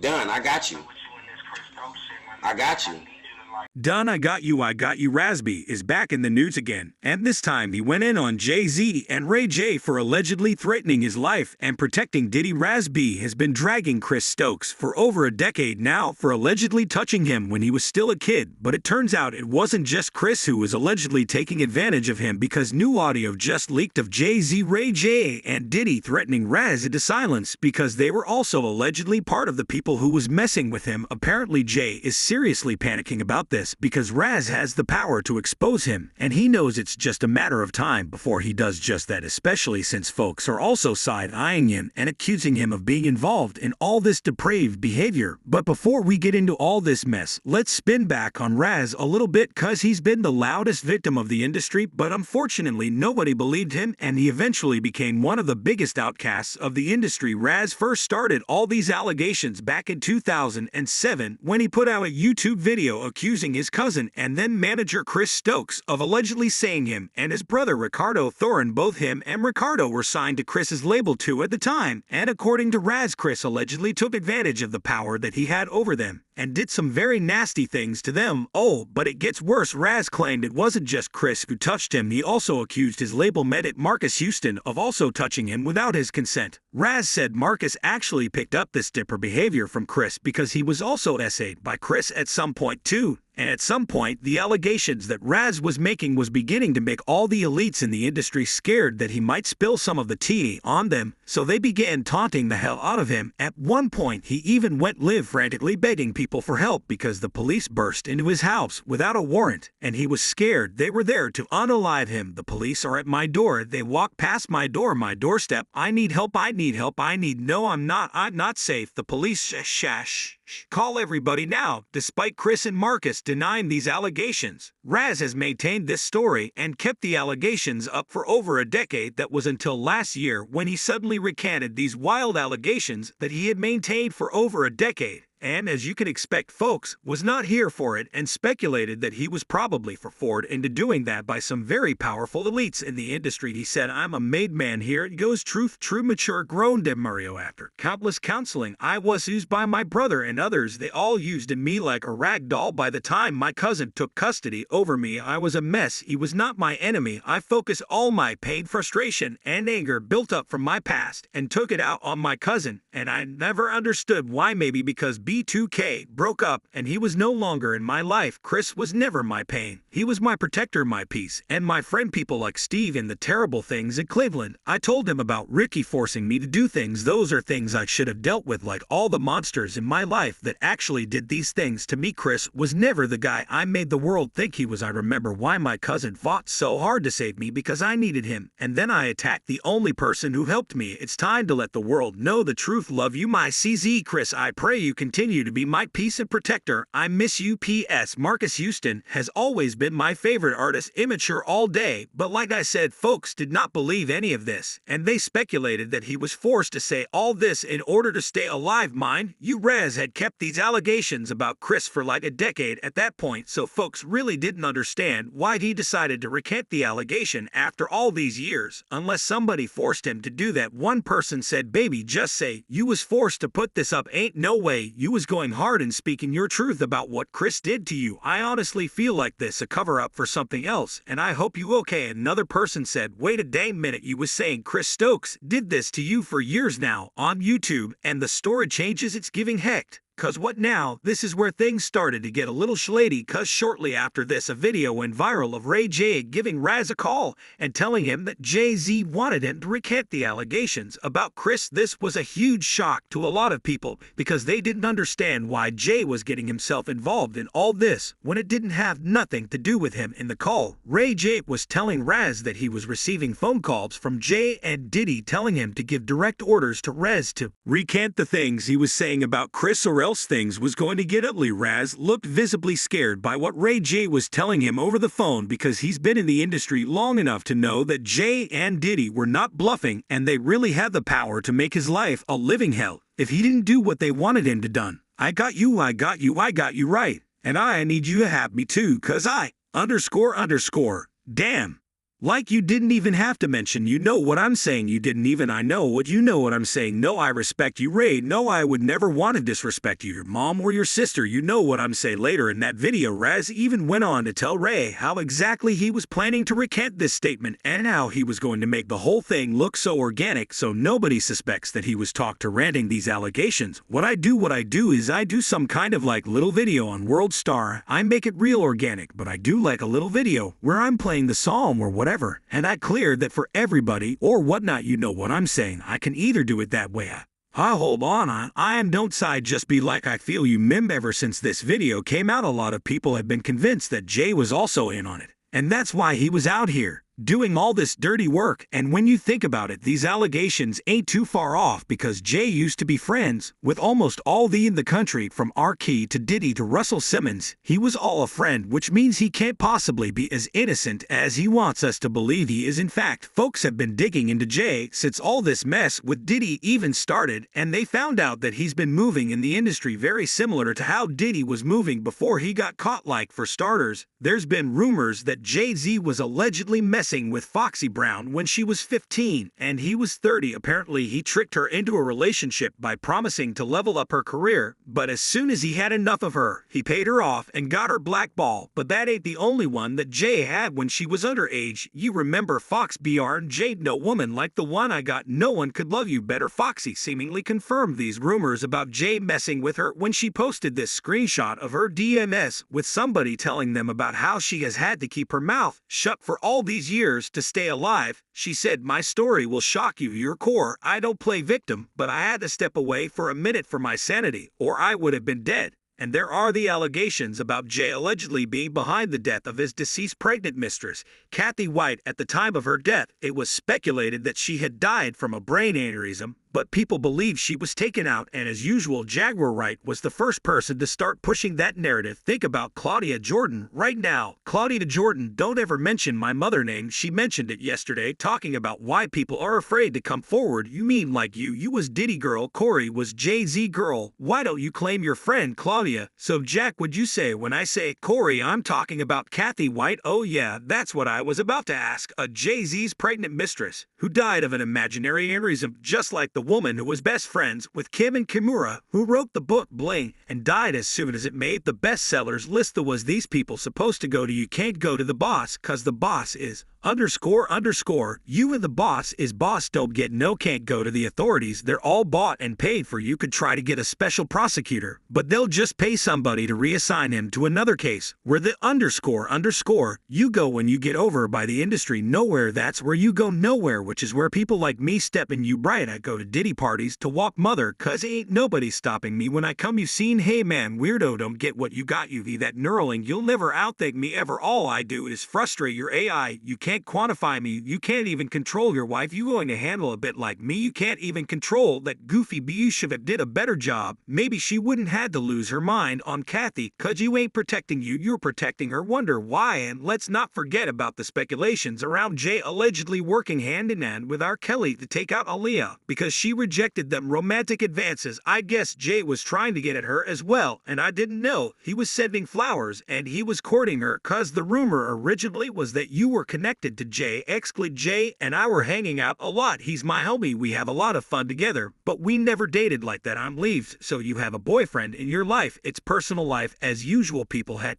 Done. I got you. I got you. Done, I got you, Rasby is back in the news again, and this time he went in on Jay-Z and Ray J for allegedly threatening his life and protecting Diddy. Rasby has been dragging Chris Stokes for over a decade now for allegedly touching him when he was still a kid, but it turns out it wasn't just Chris who was allegedly taking advantage of him, because new audio just leaked of Jay-Z, Ray J, and Diddy threatening Raz into silence because they were also allegedly part of the people who was messing with him. Apparently Jay is seriously panicking about this because Raz has the power to expose him, and he knows it's just a matter of time before he does just that, especially since folks are also side-eyeing him and accusing him of being involved in all this depraved behavior. But before we get into all this mess, let's spin back on Raz a little bit, cause he's been the loudest victim of the industry, but unfortunately nobody believed him, and he eventually became one of the biggest outcasts of the industry. Raz first started all these allegations back in 2007 when he put out a YouTube video accusing his cousin and then manager Chris Stokes of allegedly saying him and his brother Ricardo Thorin, both him and Ricardo were signed to Chris's label too at the time, and according to Raz, Chris allegedly took advantage of the power that he had over them and did some very nasty things to them. Oh, but it gets worse. Raz claimed it wasn't just Chris who touched him, he also accused his label mate Marcus Houston of also touching him without his consent. Raz said Marcus actually picked up this dipper behavior from Chris because he was also essayed by Chris at some point too. And at some point, the allegations that Raz was making was beginning to make all the elites in the industry scared that he might spill some of the tea on them, so they began taunting the hell out of him. At one point, he even went live frantically begging people for help because the police burst into his house without a warrant, and he was scared they were there to unalive him. The police are at my door, they walk past my doorstep, I need help, no, I'm not safe, the police call everybody now. Despite Chris and Marcus denying these allegations, Raz has maintained this story and kept the allegations up for over a decade. That was until last year when he suddenly recanted these wild allegations that he had maintained for over a decade. And as you can expect, folks was not here for it and speculated that he was probably forced into doing that by some very powerful elites in the industry. He said, I'm a made man here. It goes truth, true, mature, grown de Mario. After countless counseling, I was used by my brother and others. They all used me like a rag doll. By the time my cousin took custody over me, I was a mess. He was not my enemy. I focused all my pain, frustration, and anger built up from my past and took it out on my cousin. And I never understood why. Maybe because B2K broke up and he was no longer in my life. Chris was never my pain. He was my protector, my peace, and my friend. People like Steve and the terrible things in Cleveland. I told him about Ricky forcing me to do things. Those are things I should have dealt with, like all the monsters in my life that actually did these things to me. Chris was never the guy I made the world think he was. I remember why my cousin fought so hard to save me, because I needed him, and then I attacked the only person who helped me. It's time to let the world know the truth. Love you, my CZ. Chris, I pray you continue to be my peace and protector. I miss you. P.S. Marcus Houston has always been my favorite artist. Immature all day, but like I said, folks did not believe any of this, and they speculated that he was forced to say all this in order to stay alive. Mind you, Raz had kept these allegations about Chris for like a decade at that point, so folks really didn't understand why he decided to recant the allegation after all these years, unless somebody forced him to do that. One person said, baby, just say you was forced to put this up. Ain't no way you was going hard and speaking your truth about what Chris did to you. I honestly feel like this a cover-up for something else, and I hope you okay. Another person said, wait a dang minute, you was saying Chris Stokes did this to you for years now on YouTube, and the story changes, it's giving heck. Cause what now? This is where things started to get a little shady, cause shortly after this a video went viral of Ray J giving Raz a call and telling him that Jay-Z wanted him to recant the allegations about Chris. This was a huge shock to a lot of people because they didn't understand why Jay was getting himself involved in all this when it didn't have nothing to do with him. In the call, Ray J was telling Raz that he was receiving phone calls from Jay and Diddy telling him to give direct orders to Raz to recant the things he was saying about Chris, or else things was going to get ugly. Raz looked visibly scared by what Ray J was telling him over the phone because he's been in the industry long enough to know that Jay and Diddy were not bluffing and they really had the power to make his life a living hell if he didn't do what they wanted him to done. I got you right. And I need you to have me too, cause I __. Damn. Like you didn't even have to mention, you know what I'm saying, you didn't even, I know what you know what I'm saying, no I respect you Ray, no I would never want to disrespect you, your mom or your sister, you know what I'm saying. Later in that video, Raz even went on to tell Ray how exactly he was planning to recant this statement and how he was going to make the whole thing look so organic so nobody suspects that he was talked to ranting these allegations. What I do is I do some kind of like little video on World Star, I make it real organic, but I do like a little video where I'm playing the psalm or whatever. And I cleared that for everybody or whatnot, you know what I'm saying. I can either do it that way. Hold on, I am don't side just be like I feel you mim. Ever since this video came out, a lot of people have been convinced that Jay was also in on it. And that's why he was out here doing all this dirty work. And when you think about it, these allegations ain't too far off because Jay used to be friends with almost all in the country, from R-Key to Diddy to Russell Simmons. He was all a friend, which means he can't possibly be as innocent as he wants us to believe he is. In fact, folks have been digging into Jay since all this mess with Diddy even started, and they found out that he's been moving in the industry very similar to how Diddy was moving before he got caught. Like, for starters, there's been rumors that Jay-Z was allegedly messing with Foxy Brown when she was 15 and he was 30. Apparently, he tricked her into a relationship by promising to level up her career, but as soon as he had enough of her, he paid her off and got her blackball. But that ain't the only one that Jay had when she was underage. You remember Fox Br and Jade, no woman like the one I got, no one could love you better. Foxy seemingly confirmed these rumors about Jay messing with her when she posted this screenshot of her DMS with somebody telling them about how she has had to keep her mouth shut for all these years to stay alive. She said, "My story will shock you, your core. I don't play victim, but I had to step away for a minute for my sanity, or I would have been dead." And there are the allegations about Jay allegedly being behind the death of his deceased pregnant mistress, Kathy White. At the time of her death, it was speculated that she had died from a brain aneurysm, but people believe she was taken out, and as usual, Jaguar Wright was the first person to start pushing that narrative. Think about Claudia Jordan right now. Claudia Jordan, don't ever mention my mother name. She mentioned it yesterday, talking about why people are afraid to come forward. You mean like you was Diddy girl, Corey was Jay-Z girl. Why don't you claim your friend Claudia? So Jack, would you say when I say Corey, I'm talking about Kathy White? Oh yeah, that's what I was about to ask. A Jay-Z's pregnant mistress who died of an imaginary aneurysm, just like the woman who was best friends with Kim and Kimura, who wrote the book Bling and died as soon as it made the bestsellers list. There was these people supposed to go to you can't go to the boss cause the boss is __. You and the boss is boss don't get no can't go to the authorities. They're all bought and paid for. You could try to get a special prosecutor, but they'll just pay somebody to reassign him to another case where the __. You go when you get over by the industry nowhere. That's where you go nowhere, which is where people like me step in. You right, I go to Diddy parties to walk mother cause ain't nobody stopping me when I come. You seen, hey man, weirdo, don't get what you got. You that Neuralink, you'll never outthink me ever. All I do is frustrate your AI. You can't quantify me. You can't even control your wife. You going to handle a bit like me. You can't even control that goofy B. You should have did a better job. Maybe she wouldn't had to lose her mind on Kathy cause you ain't protecting you, you're protecting her. Wonder why. And let's not forget about the speculations around Jay allegedly working hand in hand with R. Kelly to take out Aaliyah because she rejected them romantic advances. I guess Jay was trying to get at her as well, and I didn't know. He was sending flowers and he was courting her cause the rumor originally was that you were connected to Jay. Jay and I were hanging out a lot. He's my homie. We have a lot of fun together, but we never dated like that. I'm leaves. So you have a boyfriend in your life. It's personal life as usual. People had